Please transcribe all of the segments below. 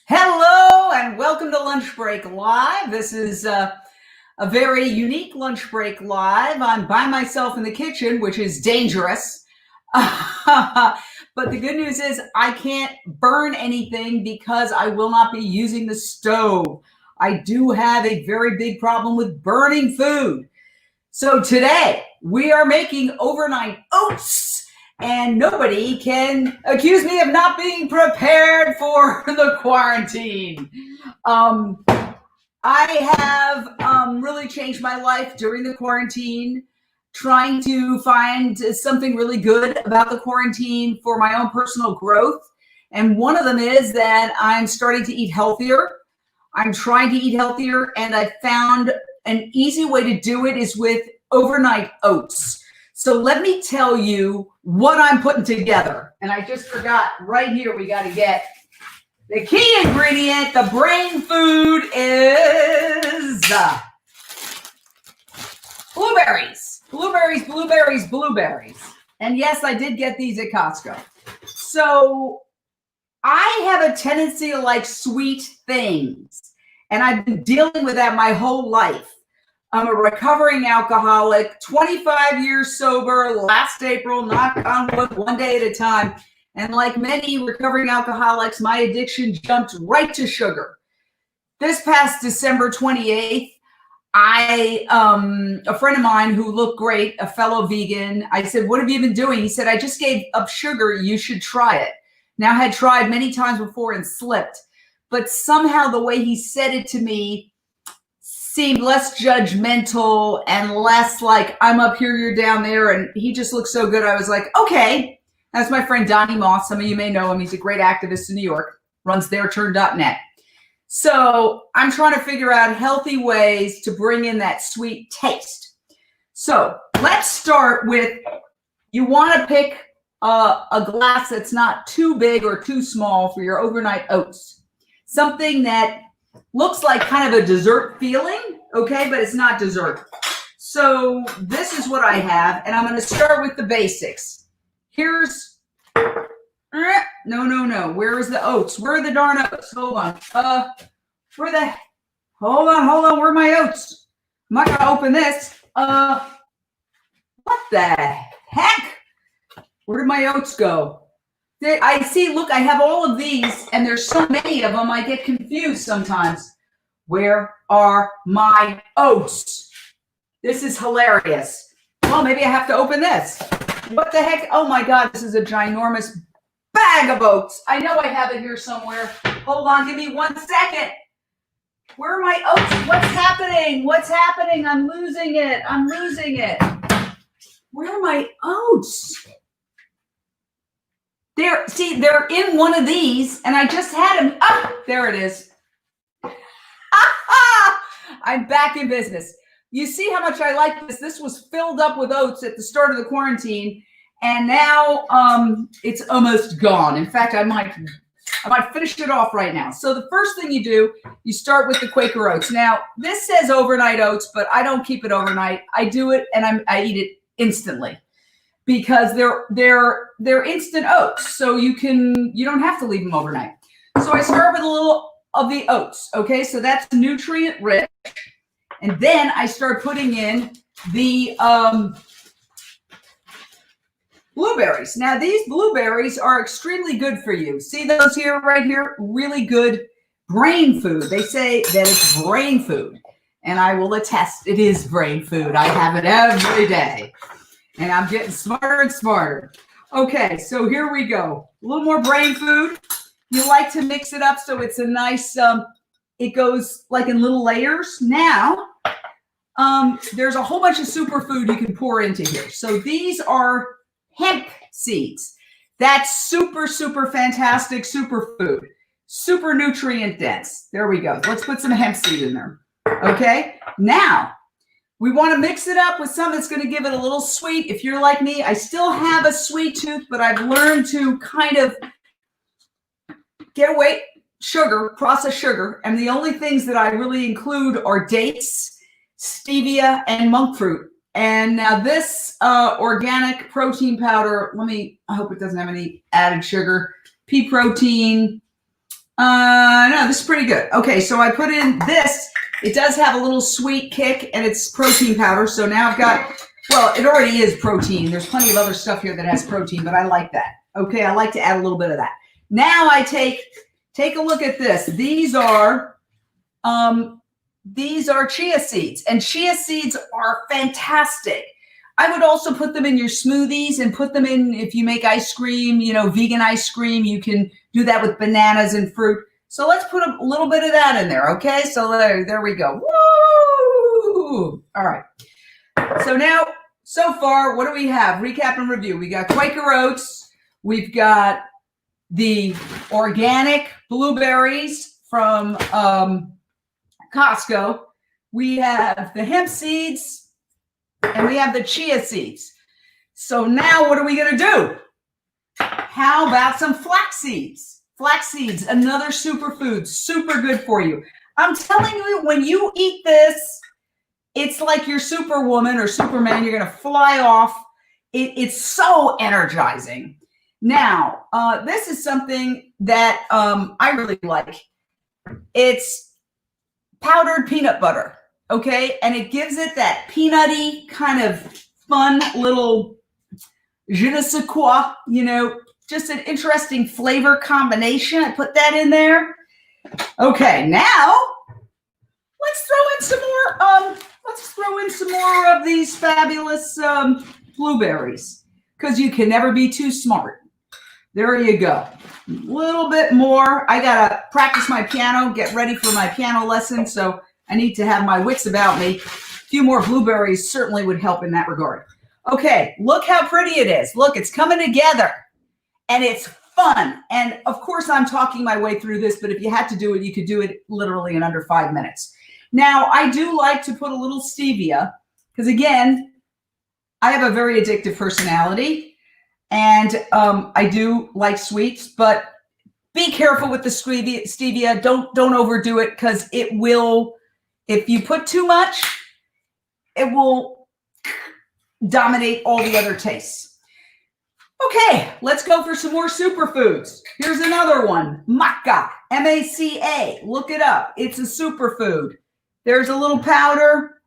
Hello and welcome to Lunch Break Live. This is a very unique Lunch Break Live. I'm by myself in the kitchen, which is dangerous. But the good news is I can't burn anything because I will not be using the stove. I do have a very big problem with burning food. So today we are making overnight oats. And nobody can accuse me of not being prepared for the quarantine. I have really changed my life during the quarantine, trying to find something really good about the quarantine for my own personal growth. And one of them is that I'm starting to eat healthier. I'm trying to eat healthier, and I found an easy way to do it is with overnight oats. So let me tell you what I'm putting together. And I just forgot right here, we got to get the key ingredient. The brain food is blueberries. Blueberries. And yes, I did get these at Costco. So I have a tendency to like sweet things. And I've been dealing with that my whole life. I'm a recovering alcoholic, 25 years sober, last April, knock on wood, one day at a time. And like many recovering alcoholics, my addiction jumped right to sugar. This past December 28th, a friend of mine who looked great, a fellow vegan, I said, "What have you been doing?" He said, "I just gave up sugar. You should try it." Now, I had tried many times before and slipped, but somehow the way he said it to me seemed less judgmental and less like I'm up here, you're down there. And he just looked so good. I was like, okay. That's my friend Donnie Moss. Some of you may know him. He's a great activist in New York, runs theirturn.net. So I'm trying to figure out healthy ways to bring in that sweet taste. So let's start with, you want to pick a glass that's not too big or too small for your overnight oats. Something that looks like kind of a dessert feeling, okay, but it's not dessert. So this is what I have, and I'm going to start with the basics. Here's, no. Where is the oats? Where are the darn oats? Hold on. Hold on. Where are my oats? I'm not going to open this. What the heck? Where did my oats go? I see, look, I have all of these, and there's so many of them, I get confused sometimes. Where are my oats? This is hilarious. Well, maybe I have to open this. What the heck? Oh my God, this is a ginormous bag of oats. I know I have it here somewhere. Hold on, give me 1 second. Where are my oats? What's happening? I'm losing it. Where are my oats? They're in one of these, and I just had them. Oh, there it is. I'm back in business. You see how much I like this? This was filled up with oats at the start of the quarantine, and now it's almost gone. In fact, I might finish it off right now. So the first thing you do, you start with the Quaker oats. Now, this says overnight oats, but I don't keep it overnight. I do it, and I eat it instantly, because they're instant oats, so you don't have to leave them overnight. So I start with a little of the oats, okay? So that's nutrient rich, and then I start putting in the blueberries. Now these blueberries are extremely good for you. See those here, right here? Really good brain food. They say that it's brain food, and I will attest it is brain food. I have it every day. And I'm getting smarter and smarter. Okay, so here we go. A little more brain food. You like to mix it up so it's a nice, it goes like in little layers. Now, there's a whole bunch of superfood you can pour into here. So these are hemp seeds. That's super, super fantastic superfood. Super nutrient dense. There we go. Let's put some hemp seed in there. Okay, now, we want to mix it up with something that's going to give it a little sweet. If you're like me, I still have a sweet tooth, but I've learned to kind of get away processed sugar. And the only things that I really include are dates, stevia, and monk fruit. And now this organic protein powder, I hope it doesn't have any added sugar. Pea protein, No, this is pretty good. Okay, so I put in this. It does have a little sweet kick, and it's protein powder. So now I've got, well, it already is protein. There's plenty of other stuff here that has protein, but I like that. Okay, I like to add a little bit of that. Now I take a look at this. These are chia seeds, and chia seeds are fantastic. I would also put them in your smoothies and put them in, if you make ice cream, you know, vegan ice cream, you can do that with bananas and fruit. So let's put a little bit of that in there, okay? So there we go. Woo! All right. So now, so far, what do we have? Recap and review. We got Quaker Oats. We've got the organic blueberries from Costco. We have the hemp seeds. And we have the chia seeds. So now what are we going to do? How about some flax seeds? Flax seeds, another superfood, super good for you. I'm telling you, when you eat this, it's like you're Superwoman or Superman. You're going to fly off. It's so energizing. Now, this is something that I really like. It's powdered peanut butter. Okay, and it gives it that peanutty kind of fun little je ne sais quoi, you know, just an interesting flavor combination. I put that in there. Okay, now let's throw in some more of these fabulous blueberries, because you can never be too smart. There you go. A little bit more. I gotta practice my piano, get ready for my piano lesson, so I need to have my wits about me. A few more blueberries certainly would help in that regard. Okay, look how pretty it is. Look, it's coming together, and it's fun. And of course, I'm talking my way through this, but if you had to do it, you could do it literally in under 5 minutes. Now, I do like to put a little stevia, because again, I have a very addictive personality, and I do like sweets, but be careful with the stevia. Don't overdo it, because it will, if you put too much, it will dominate all the other tastes. Okay, let's go for some more superfoods. Here's another one, maca, M-A-C-A. Look it up. It's a superfood. There's a little powder.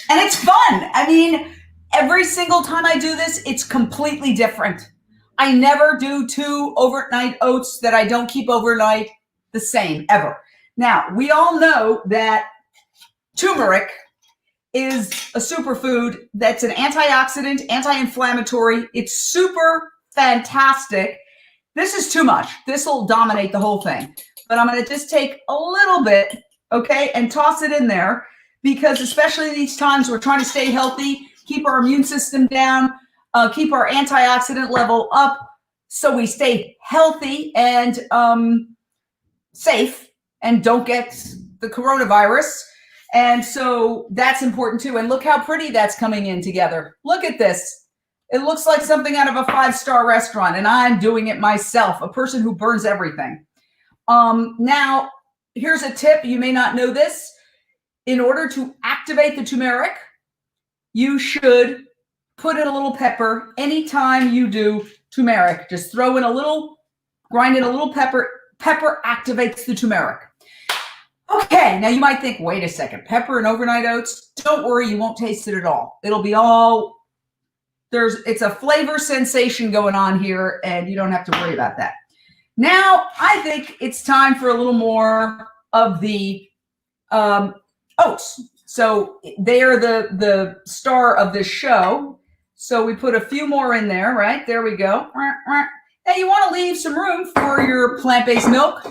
And it's fun. I mean, every single time I do this, it's completely different. I never do 2 overnight oats that I don't keep overnight the same, ever. Now, we all know that turmeric is a superfood that's an antioxidant, anti-inflammatory. It's super fantastic. This is too much. This will dominate the whole thing. But I'm going to just take a little bit, okay, and toss it in there, because especially these times we're trying to stay healthy, keep our immune system down, keep our antioxidant level up, so we stay healthy and safe and don't get the coronavirus. And so that's important too. And look how pretty that's coming in together. Look at this. It looks like something out of a 5-star restaurant, and I'm doing it myself, a person who burns everything. Now, here's a tip. You may not know this. In order to activate the turmeric, you should put in a little pepper anytime you do turmeric. Just throw in a little, grind in a little pepper. Pepper activates the turmeric. Okay, now you might think, wait a second, pepper and overnight oats? Don't worry, you won't taste it at all. It'll be all, it's a flavor sensation going on here, and you don't have to worry about that. Now, I think it's time for a little more of the oats. So they are the star of this show. So we put a few more in there, right? There we go. Now you want to leave some room for your plant-based milk,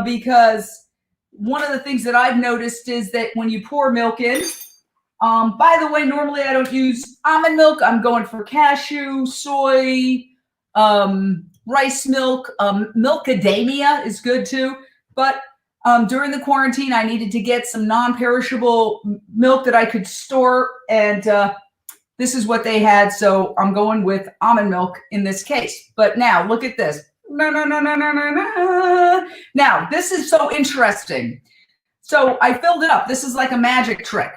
because one of the things that I've noticed is that when you pour milk in, by the way, normally I don't use almond milk. I'm going for cashew, soy, rice milk. Milkadamia is good too. But during the quarantine, I needed to get some non-perishable milk that I could store, and this is what they had. So I'm going with almond milk in this case. But now look at this. Now, this is so interesting. So I filled it up. This is like a magic trick.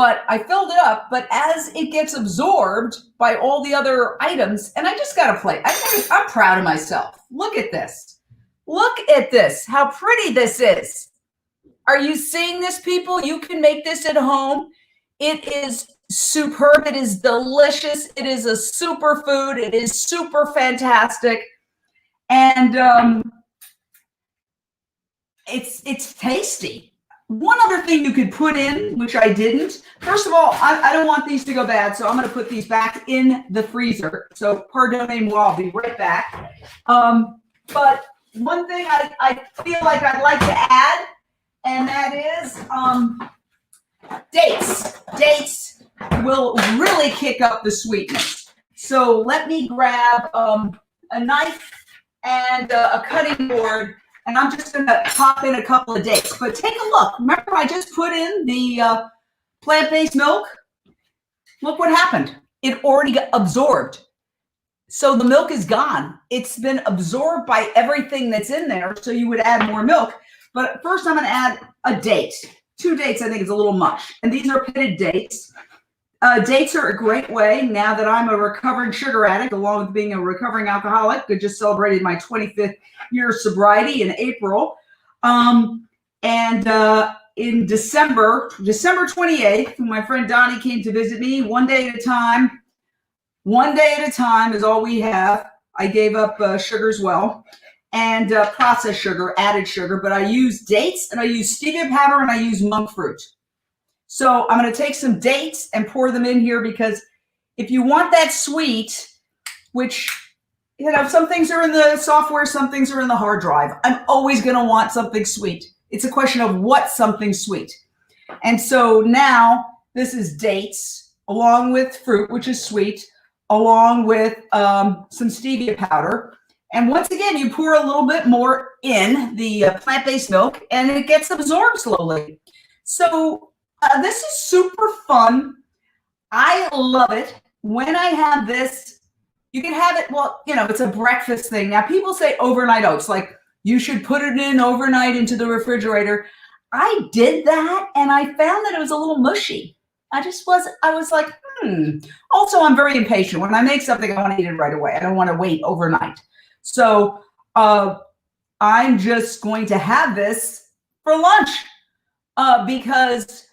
but I filled it up. But as it gets absorbed by all the other items, and I just got a plate. I'm proud of myself. Look at this. Look at this. How pretty this is. Are you seeing this, people? You can make this at home. It is superb. It is delicious. It is a superfood. It is super fantastic. And it's tasty. One other thing you could put in, which I didn't. First of all, I don't want these to go bad, so I'm going to put these back in the freezer. So pardonnez-moi, I'll be right back. But one thing I feel like I'd like to add, and that is dates. Dates will really kick up the sweetness. So let me grab a knife and a cutting board, and I'm just going to pop in a couple of dates. But take a look. Remember, I just put in the plant-based milk? Look what happened. It already got absorbed. So the milk is gone. It's been absorbed by everything that's in there, so you would add more milk. But first I'm going to add a date. 2 dates I think is a little much. And these are pitted dates. Dates are a great way, now that I'm a recovering sugar addict, along with being a recovering alcoholic. I just celebrated my 25th year of sobriety in April. In December 28th, when my friend Donnie came to visit me, one day at a time is all we have. I gave up sugar as well, and processed sugar, added sugar, but I use dates, and I use stevia powder, and I use monk fruit. So I'm going to take some dates and pour them in here, because if you want that sweet, which, you know, some things are in the software, some things are in the hard drive. I'm always going to want something sweet. It's a question of what something sweet. And so now this is dates along with fruit, which is sweet, along with some stevia powder. And once again, you pour a little bit more in the plant-based milk, and it gets absorbed slowly. So this is super fun. I love it. When I have this, you can have it, well, you know, it's a breakfast thing. Now, people say overnight oats, like you should put it in overnight into the refrigerator. I did that, and I found that it was a little mushy. I was like, Also, I'm very impatient. When I make something, I want to eat it right away. I don't want to wait overnight. So I'm just going to have this for lunch because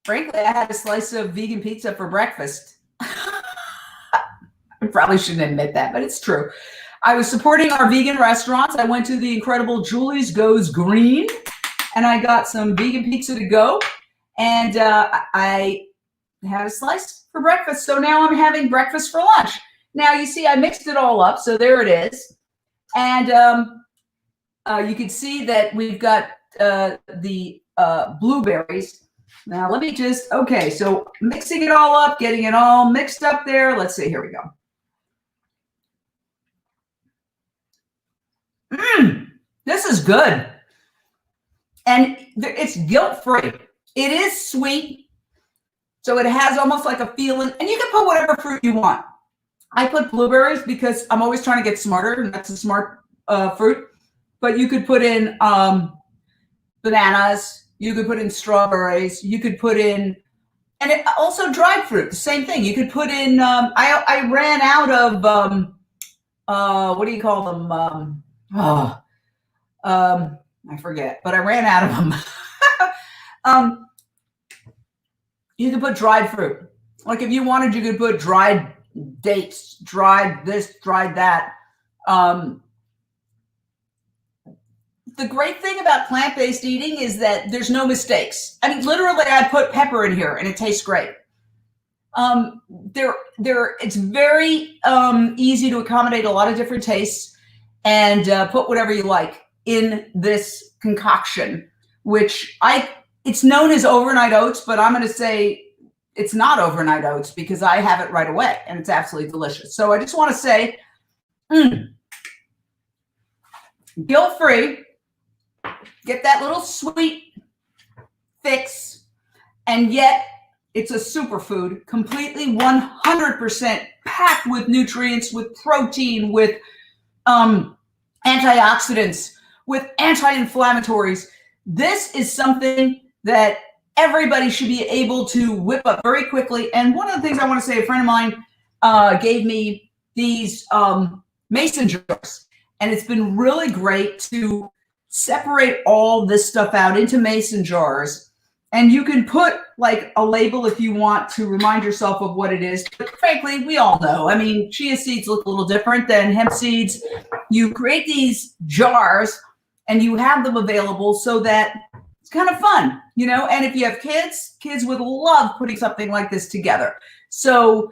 frankly, I had a slice of vegan pizza for breakfast. I probably shouldn't admit that, but it's true. I was supporting our vegan restaurants. I went to the incredible Julie's Goes Green, and I got some vegan pizza to go, and I had a slice for breakfast. So now I'm having breakfast for lunch. Now, you see, I mixed it all up, so there it is. And you can see that we've got the blueberries. Now, let me just, okay, so mixing it all up, getting it all mixed up there. Let's see, here we go. This is good. And it's guilt-free. It is sweet, so it has almost like a feeling, and you can put whatever fruit you want. I put blueberries because I'm always trying to get smarter, and that's a smart fruit. But you could put in bananas. You could put in strawberries. You could put in, and also dried fruit. The same thing. You could put in. I ran out of what do you call them? I forget, but I ran out of them. You could put dried fruit. Like if you wanted, you could put dried dates, dried this, dried that. The great thing about plant-based eating is that there's no mistakes. I mean, literally, I put pepper in here and it tastes great. It's very easy to accommodate a lot of different tastes and put whatever you like in this concoction, which it's known as overnight oats, but I'm going to say it's not overnight oats because I have it right away and it's absolutely delicious. So I just want to say, guilt-free, get that little sweet fix, and yet it's a superfood, completely 100% packed with nutrients, with protein, with antioxidants, with anti-inflammatories. This is something that everybody should be able to whip up very quickly. And one of the things I want to say, a friend of mine gave me these mason jars, and it's been really great to separate all this stuff out into mason jars. And you can put like a label if you want to remind yourself of what it is. But frankly, we all know. I mean, chia seeds look a little different than hemp seeds. You create these jars and you have them available so that it's kind of fun, you know? And if you have kids, kids would love putting something like this together. So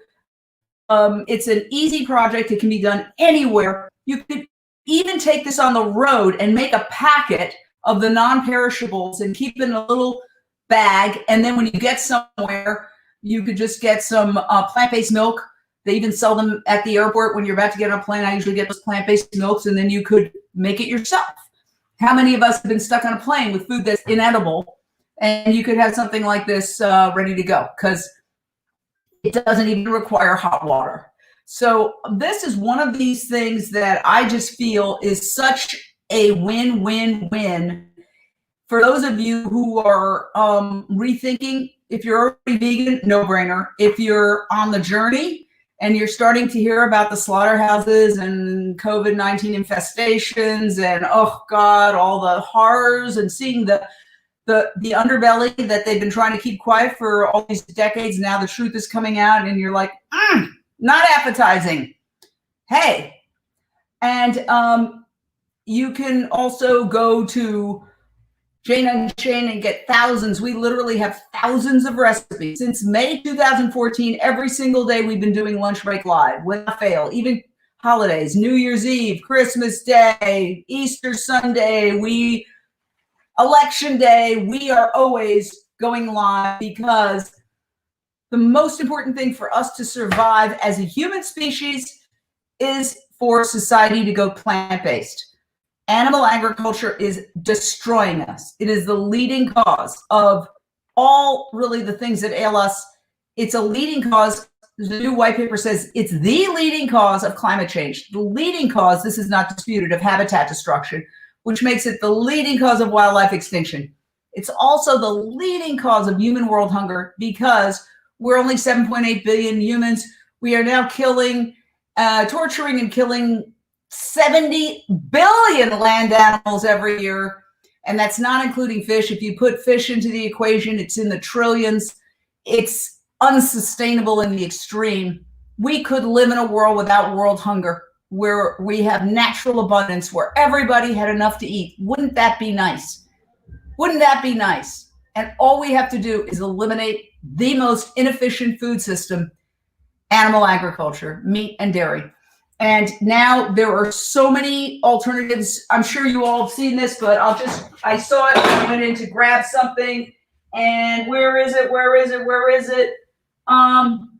it's an easy project. It can be done anywhere. You could even take this on the road and make a packet of the non-perishables and keep it in a little bag, and then when you get somewhere, you could just get some plant-based milk. They even sell them at the airport when you're about to get on a plane. I usually get those plant-based milks, and then you could make it yourself. How many of us have been stuck on a plane with food that's inedible, and you could have something like this ready to go because it doesn't even require hot water. So this is one of these things that I just feel is such a win-win-win. For those of you who are rethinking, if you're already vegan, no brainer. If you're on the journey and you're starting to hear about the slaughterhouses and COVID-19 infestations and, oh God, all the horrors, and seeing the underbelly that they've been trying to keep quiet for all these decades, now the truth is coming out and you're like, not appetizing. Hey, and you can also go to Jane Unchained and get thousands. We literally have thousands of recipes. Since May 2014, every single day we've been doing Lunch Break Live without fail, even holidays, New Year's Eve, Christmas Day, Easter Sunday, Election Day, we are always going live because the most important thing for us to survive as a human species is for society to go plant-based. Animal agriculture is destroying us. It is the leading cause of all really the things that ail us. It's a leading cause. The new white paper says it's the leading cause of climate change. The leading cause, this is not disputed, of habitat destruction, which makes it the leading cause of wildlife extinction. It's also the leading cause of human world hunger because we're only 7.8 billion humans. We are now killing, torturing and killing 70 billion land animals every year. And that's not including fish. If you put fish into the equation, it's in the trillions. It's unsustainable in the extreme. We could live in a world without world hunger, where we have natural abundance, where everybody had enough to eat. Wouldn't that be nice? Wouldn't that be nice? And all we have to do is eliminate the most inefficient food system, animal agriculture, meat and dairy. And now there are so many alternatives. I'm sure you all have seen this, but I saw it when I went in to grab something. And where is it? Darn.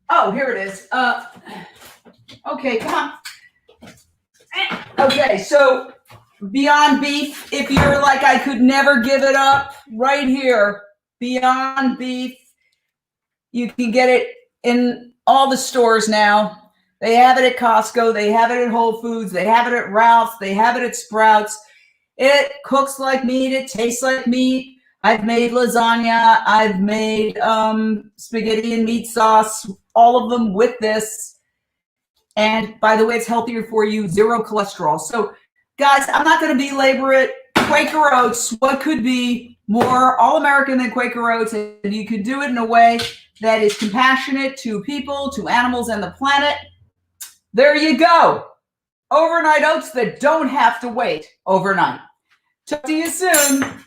Oh, here it is. Okay, come on. Okay, so Beyond Beef, if you're like, I could never give it up, right here, Beyond Beef. You can get it in all the stores now. They have it at Costco. They have it at Whole Foods. They have it at Ralph's. They have it at Sprouts. It cooks like meat. It tastes like meat. I've made lasagna. I've made spaghetti and meat sauce, all of them with this. And by the way, it's healthier for you, 0 cholesterol. So guys, I'm not going to belabor it. Quaker Oats, what could be more all-American than Quaker Oats? And you can do it in a way that is compassionate to people, to animals, and the planet. There you go. Overnight oats that don't have to wait overnight. Talk to you soon.